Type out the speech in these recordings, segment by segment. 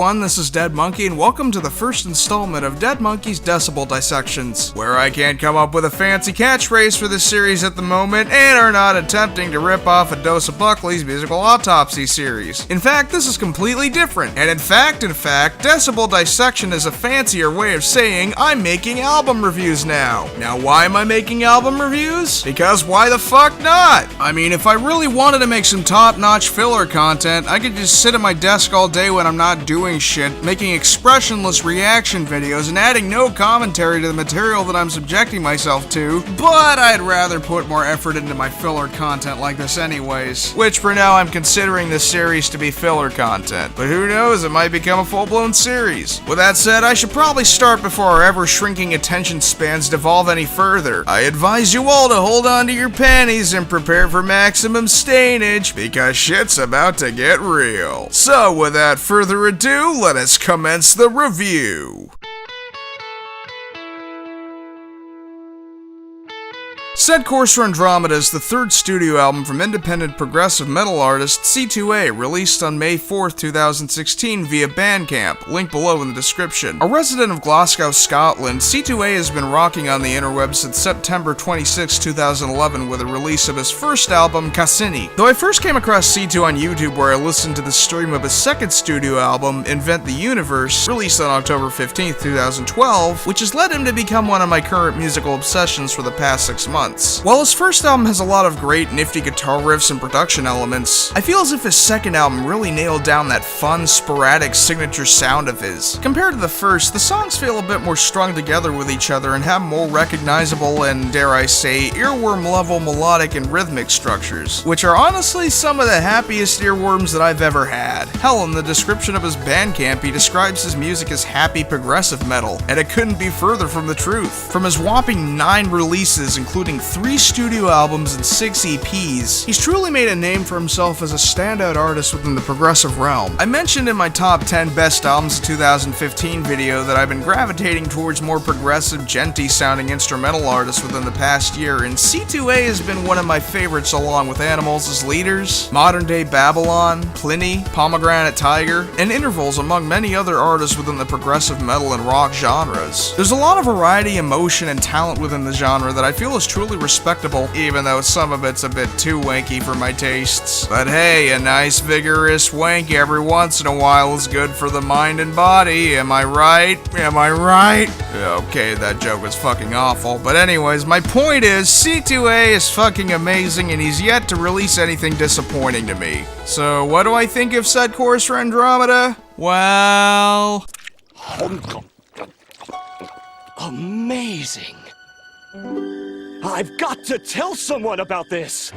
everyone, this is Dead Monkey, and welcome to the first installment of Dead Monkey's Decibel Dissections, where I can't come up with a fancy catchphrase for this series at the moment, and are not attempting to rip off a Dose of Buckley's musical autopsy series. In fact, this is completely different, and in fact, Decibel Dissection is a fancier way of saying I'm making album reviews now. Now, why am I making album reviews? Because why the fuck not? I mean, if I really wanted to make some top-notch filler content, I could just sit at my desk all day when I'm not doing shit, making expressionless reaction videos and adding no commentary to the material that I'm subjecting myself to, but I'd rather put more effort into my filler content like this anyways, which for now I'm considering this series to be filler content, but who knows, it might become a full-blown series. With that said, I should probably start before our ever-shrinking attention spans devolve any further. I advise you all to hold on to your panties and prepare for maximum stainage, because shit's about to get real. So, without further ado, let us commence the review. Set Course for Andromeda is the third studio album from independent progressive metal artist Sithu Aye, released on May 4th, 2016 via Bandcamp, link below in the description. A resident of Glasgow, Scotland, Sithu Aye has been rocking on the interwebs since September 26, 2011 with the release of his first album, Cassini. Though I first came across Sithu on YouTube where I listened to the stream of his second studio album, Invent the Universe, released on October 15th, 2012, which has led him to become one of my current musical obsessions for the past 6 months. While his first album has a lot of great nifty guitar riffs and production elements, I feel as if his second album really nailed down that fun, sporadic signature sound of his. Compared to the first, the songs feel a bit more strung together with each other and have more recognizable and, dare I say, earworm-level melodic and rhythmic structures, which are honestly some of the happiest earworms that I've ever had. Hell, in the description of his Bandcamp, he describes his music as happy progressive metal, and it couldn't be further from the truth. From his whopping 9 releases, including 3 studio albums and 6 EPs, he's truly made a name for himself as a standout artist within the progressive realm. I mentioned in my top 10 best albums of 2015 video that I've been gravitating towards more progressive, genty sounding instrumental artists within the past year, and Sithu Aye has been one of my favorites along with Animals as Leaders, Modern Day Babylon, Pliny, Pomegranate Tiger, and Intervals among many other artists within the progressive metal and rock genres. There's a lot of variety, emotion, and talent within the genre that I feel is truly respectable, even though some of it's a bit too wanky for my tastes. But hey, a nice vigorous wank every once in a while is good for the mind and body, am I right? Am I right? Okay, that joke was fucking awful, but anyways, my point is, Sithu Aye is fucking amazing and he's yet to release anything disappointing to me. So what do I think of Set Course for Andromeda? Well... amazing. I've got to tell someone about this!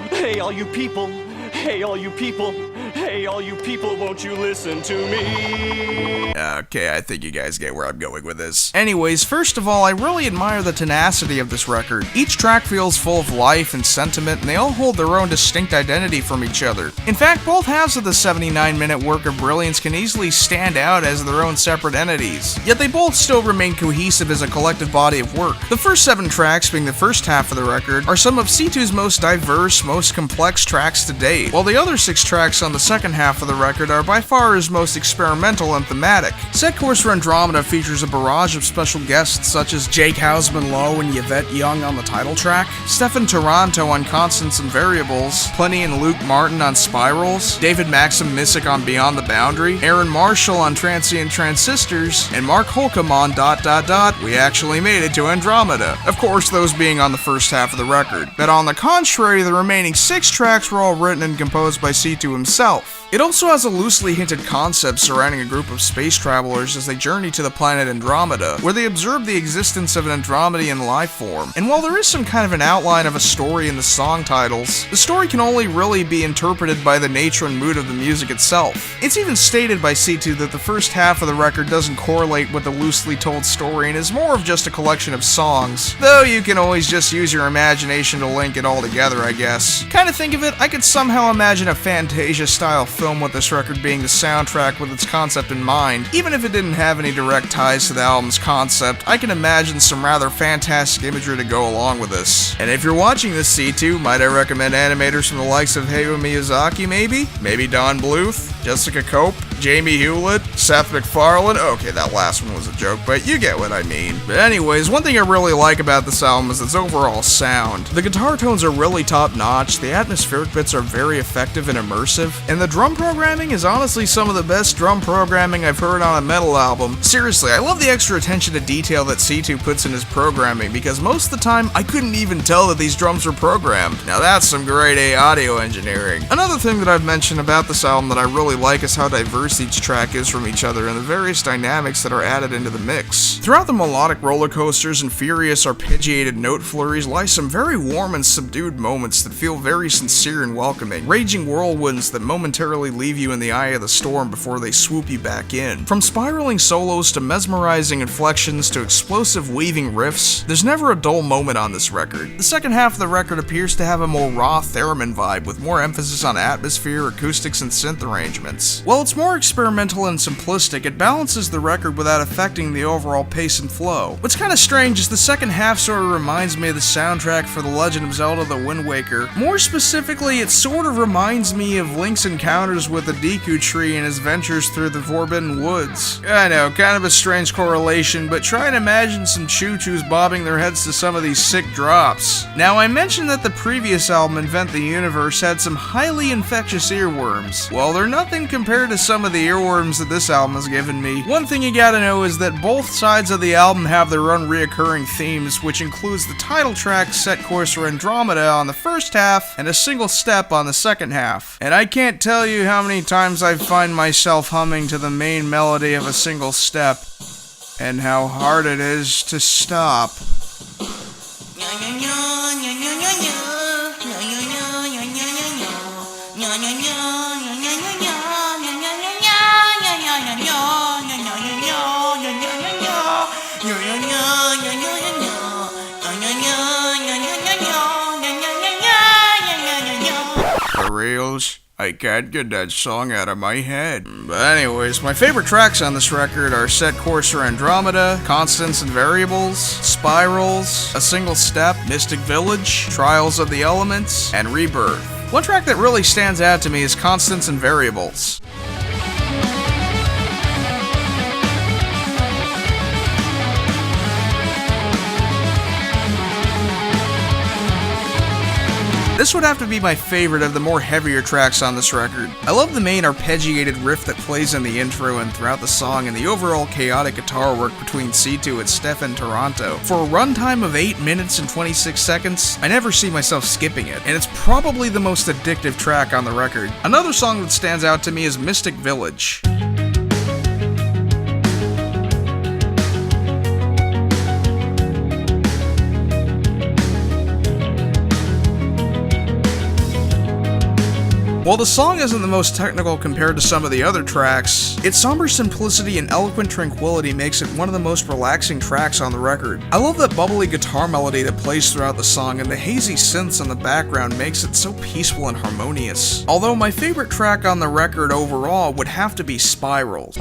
Hey, all you people! Hey, all you people! Hey, all you people, won't you listen to me? Okay, I think you guys get where I'm going with this. Anyways, first of all, I really admire the tenacity of this record. Each track feels full of life and sentiment, and they all hold their own distinct identity from each other. In fact, both halves of the 79-minute work of brilliance can easily stand out as their own separate entities, yet they both still remain cohesive as a collective body of work. The first 7 tracks, being the first half of the record, are some of Sithu's most diverse, most complex tracks to date, while the other 6 tracks on the second half of the record are by far his most experimental and thematic. Set Course for Andromeda features a barrage of special guests such as Jake Hausman Lowe and Yvette Young on the title track, Stefan Taranto on Constants and Variables, Pliny and Luke Martin on Spirals, David Maxim Missick on Beyond the Boundary, Aaron Marshall on Transient Transistors, and Mark Holcomb on ... We Actually Made It to Andromeda. Of course, those being on the first half of the record. But on the contrary, the remaining 6 tracks were all written and composed by Sithu himself. It also has a loosely hinted concept surrounding a group of space travelers as they journey to the planet Andromeda, where they observe the existence of an Andromedian life form. And while there is some kind of an outline of a story in the song titles, the story can only really be interpreted by the nature and mood of the music itself. It's even stated by Sithu that the first half of the record doesn't correlate with the loosely told story and is more of just a collection of songs, though you can always just use your imagination to link it all together, I guess. Kinda think of it, I could somehow imagine a Fantasia-style film with this record being the soundtrack with its concept in mind. Even if it didn't have any direct ties to the album's concept, I can imagine some rather fantastic imagery to go along with this. And if you're watching this C2, might I recommend animators from the likes of Hayao Miyazaki maybe? Maybe Don Bluth? Jessica Cope? Jamie Hewlett? Seth MacFarlane? Okay, that last one was a joke, but you get what I mean. But anyways, one thing I really like about this album is its overall sound. The guitar tones are really top-notch, the atmospheric bits are very effective and immersive, and the drum programming is honestly some of the best drum programming I've heard on a metal album. Seriously, I love the extra attention to detail that Sithu puts in his programming, because most of the time, I couldn't even tell that these drums were programmed. Now that's some grade A audio engineering. Another thing that I've mentioned about this album that I really like is how diverse each track is from each other and the various dynamics that are added into the mix. Throughout the melodic roller coasters and furious arpeggiated note flurries lie some very warm and subdued moments that feel very sincere and welcoming, raging whirlwinds that momentarily leave you in the eye of the storm before they swoop you back in. From spiraling solos to mesmerizing inflections to explosive weaving riffs, there's never a dull moment on this record. The second half of the record appears to have a more raw theremin vibe with more emphasis on atmosphere, acoustics, and synth arrangements. While it's more experimental and simplistic, it balances the record without affecting the overall pace and flow. What's kind of strange is the second half sort of reminds me of the soundtrack for The Legend of Zelda: The Wind Waker. More specifically, it sort of reminds me of Link's encounters with the Deku Tree and his ventures through the Forbidden Woods. I know, kind of a strange correlation, but try and imagine some choo-choos bobbing their heads to some of these sick drops. Now, I mentioned that the previous album, Invent the Universe, had some highly infectious earworms. Well, they're nothing compared to some of the earworms that this album has given me. One thing you gotta know is that both sides of the album have their own reoccurring themes, which includes the title track Set Course for Andromeda on the first half and a single step on the second half. And I can't tell you how many times I find myself humming to the main melody of a single step, and how hard it is to stop. For reals, I can't get that song out of my head. But anyways, my favorite tracks on this record are Set Course for Andromeda, Constants and Variables, Spirals, A Single Step, Mystic Village, Trials of the Elements, and Rebirth. One track that really stands out to me is Constants and Variables. This would have to be my favorite of the more heavier tracks on this record. I love the main arpeggiated riff that plays in the intro and throughout the song, and the overall chaotic guitar work between Sithu and Stefan Taranto. For a runtime of 8 minutes and 26 seconds, I never see myself skipping it, and it's probably the most addictive track on the record. Another song that stands out to me is Mystic Village. While the song isn't the most technical compared to some of the other tracks, its somber simplicity and eloquent tranquility makes it one of the most relaxing tracks on the record. I love that bubbly guitar melody that plays throughout the song, and the hazy synths in the background makes it so peaceful and harmonious. Although my favorite track on the record overall would have to be Spirals.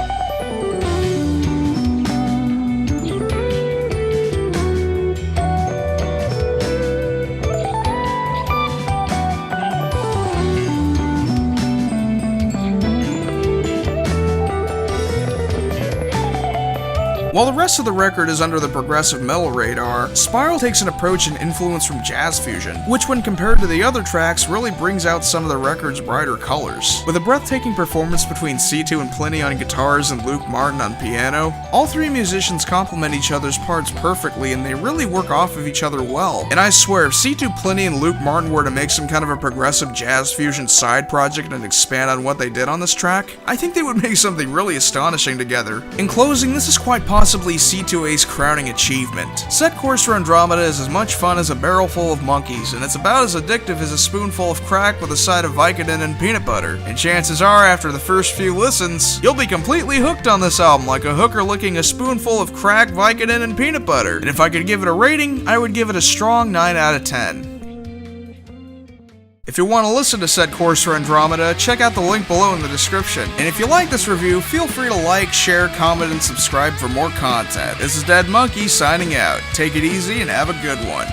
While the rest of the record is under the progressive metal radar, Spiral takes an approach and influence from jazz fusion, which when compared to the other tracks really brings out some of the record's brighter colors. With a breathtaking performance between Sithu and Pliny on guitars and Luke Martin on piano, all three musicians complement each other's parts perfectly and they really work off of each other well. And I swear, if Sithu, Pliny, and Luke Martin were to make some kind of a progressive jazz fusion side project and expand on what they did on this track, I think they would make something really astonishing together. In closing, this is quite possibly Sithu Aye's crowning achievement. Set Course for Andromeda is as much fun as a barrel full of monkeys, and it's about as addictive as a spoonful of crack with a side of Vicodin and peanut butter. And chances are, after the first few listens, you'll be completely hooked on this album, like a hooker licking a spoonful of crack, Vicodin, and peanut butter. And if I could give it a rating, I would give it a strong 9 out of 10. If you want to listen to Set Course for Andromeda, check out the link below in the description. And if you like this review, feel free to like, share, comment, and subscribe for more content. This is Dead Monkey signing out. Take it easy and have a good one.